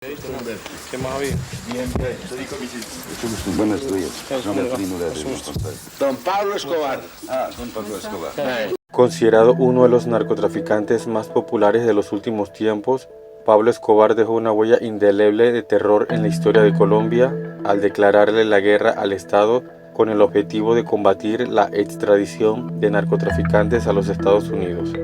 ¿Qué más había? Buenos días. Don Pablo Escobar. Don Pablo Escobar. Considerado uno de los narcotraficantes más populares de los últimos tiempos, Pablo Escobar dejó una huella indeleble de terror en la historia de Colombia al declararle la guerra al Estado con el objetivo de combatir la extradición de narcotraficantes a los Estados Unidos.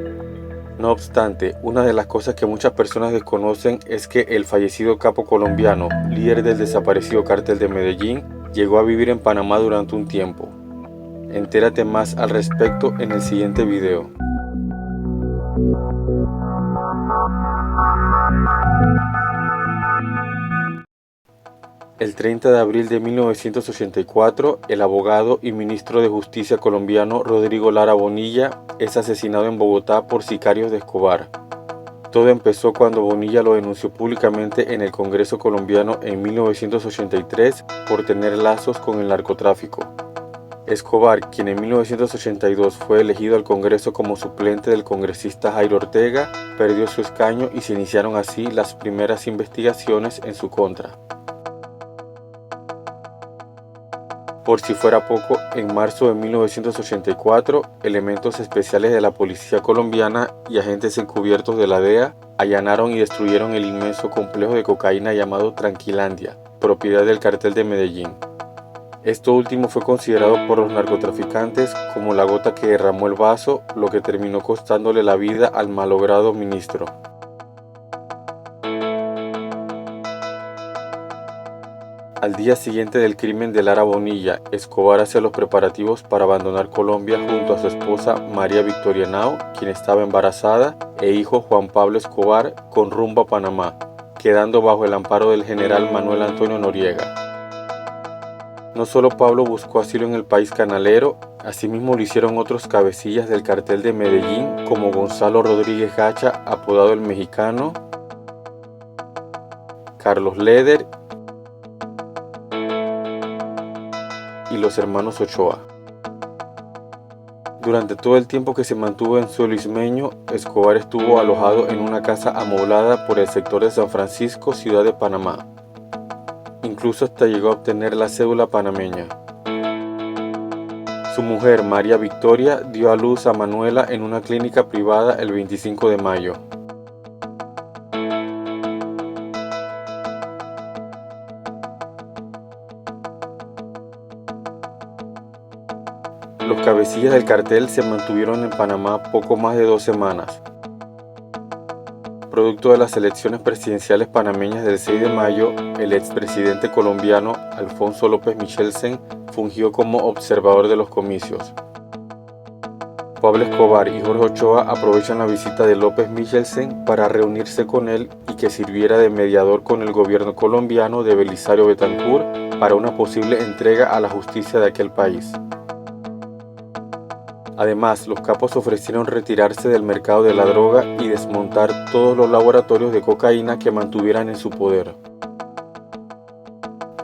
No obstante, una de las cosas que muchas personas desconocen es que el fallecido capo colombiano, líder del desaparecido cártel de Medellín, llegó a vivir en Panamá durante un tiempo. Entérate más al respecto en el siguiente video. El 30 de abril de 1984, el abogado y ministro de Justicia colombiano Rodrigo Lara Bonilla es asesinado en Bogotá por sicarios de Escobar. Todo empezó cuando Bonilla lo denunció públicamente en el Congreso colombiano en 1983 por tener lazos con el narcotráfico. Escobar, quien en 1982 fue elegido al Congreso como suplente del congresista Jairo Ortega, perdió su escaño y se iniciaron así las primeras investigaciones en su contra. Por si fuera poco, en marzo de 1984, elementos especiales de la policía colombiana y agentes encubiertos de la DEA allanaron y destruyeron el inmenso complejo de cocaína llamado Tranquilandia, propiedad del cartel de Medellín. Esto último fue considerado por los narcotraficantes como la gota que derramó el vaso, lo que terminó costándole la vida al malogrado ministro. Al día siguiente del crimen de Lara Bonilla, Escobar hacía los preparativos para abandonar Colombia junto a su esposa María Victoria Henao, quien estaba embarazada, e hijo Juan Pablo Escobar, con rumbo a Panamá, quedando bajo el amparo del general Manuel Antonio Noriega. No solo Pablo buscó asilo en el país canalero, asimismo lo hicieron otros cabecillas del cartel de Medellín, como Gonzalo Rodríguez Gacha, apodado El Mexicano, Carlos Leder y los hermanos Ochoa. Durante todo el tiempo que se mantuvo en suelo ismeño, Escobar estuvo alojado en una casa amoblada por el sector de San Francisco, ciudad de Panamá. Incluso hasta llegó a obtener la cédula panameña. Su mujer, María Victoria, dio a luz a Manuela en una clínica privada el 25 de mayo. Los cabecillas del cartel se mantuvieron en Panamá poco más de 2 semanas. Producto de las elecciones presidenciales panameñas del 6 de mayo, el expresidente colombiano Alfonso López Michelsen fungió como observador de los comicios. Pablo Escobar y Jorge Ochoa aprovechan la visita de López Michelsen para reunirse con él y que sirviera de mediador con el gobierno colombiano de Belisario Betancur para una posible entrega a la justicia de aquel país. Además, los capos ofrecieron retirarse del mercado de la droga y desmontar todos los laboratorios de cocaína que mantuvieran en su poder.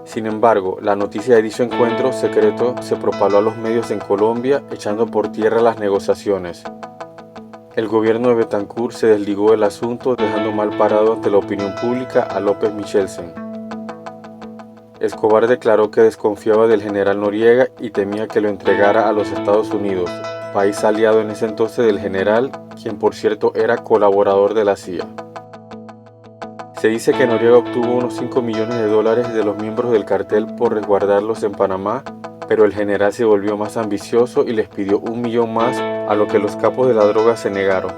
Sin embargo, la noticia de dicho encuentro secreto se propaló a los medios en Colombia, echando por tierra las negociaciones. El gobierno de Betancur se desligó del asunto, dejando mal parado ante la opinión pública a López Michelsen. Escobar declaró que desconfiaba del general Noriega y temía que lo entregara a los Estados Unidos, país aliado en ese entonces del general, quien por cierto era colaborador de la CIA. Se dice que Noriega obtuvo unos $5 millones de los miembros del cartel por resguardarlos en Panamá, pero el general se volvió más ambicioso y les pidió $1 millón más, a lo que los capos de la droga se negaron.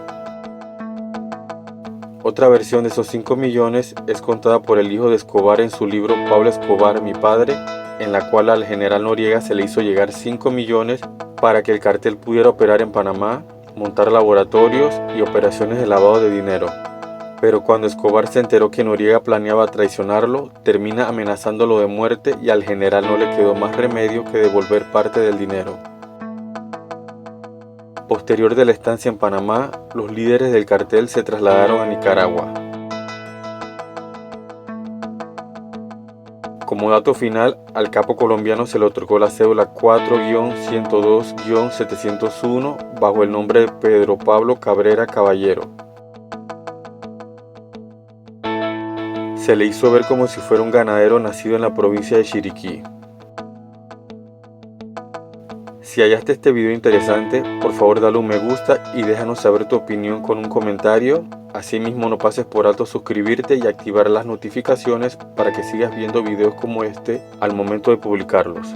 Otra versión de esos 5 millones es contada por el hijo de Escobar en su libro Pablo Escobar, mi padre, en la cual al general Noriega se le hizo llegar 5 millones para que el cartel pudiera operar en Panamá, montar laboratorios y operaciones de lavado de dinero. Pero cuando Escobar se enteró que Noriega planeaba traicionarlo, termina amenazándolo de muerte y al general no le quedó más remedio que devolver parte del dinero. Posterior de la estancia en Panamá, los líderes del cartel se trasladaron a Nicaragua. Como dato final, al capo colombiano se le otorgó la cédula 4-102-701 bajo el nombre de Pedro Pablo Cabrera Caballero. Se le hizo ver como si fuera un ganadero nacido en la provincia de Chiriquí. Si hallaste este video interesante, por favor dale un me gusta y déjanos saber tu opinión con un comentario. Asimismo, no pases por alto suscribirte y activar las notificaciones para que sigas viendo videos como este al momento de publicarlos.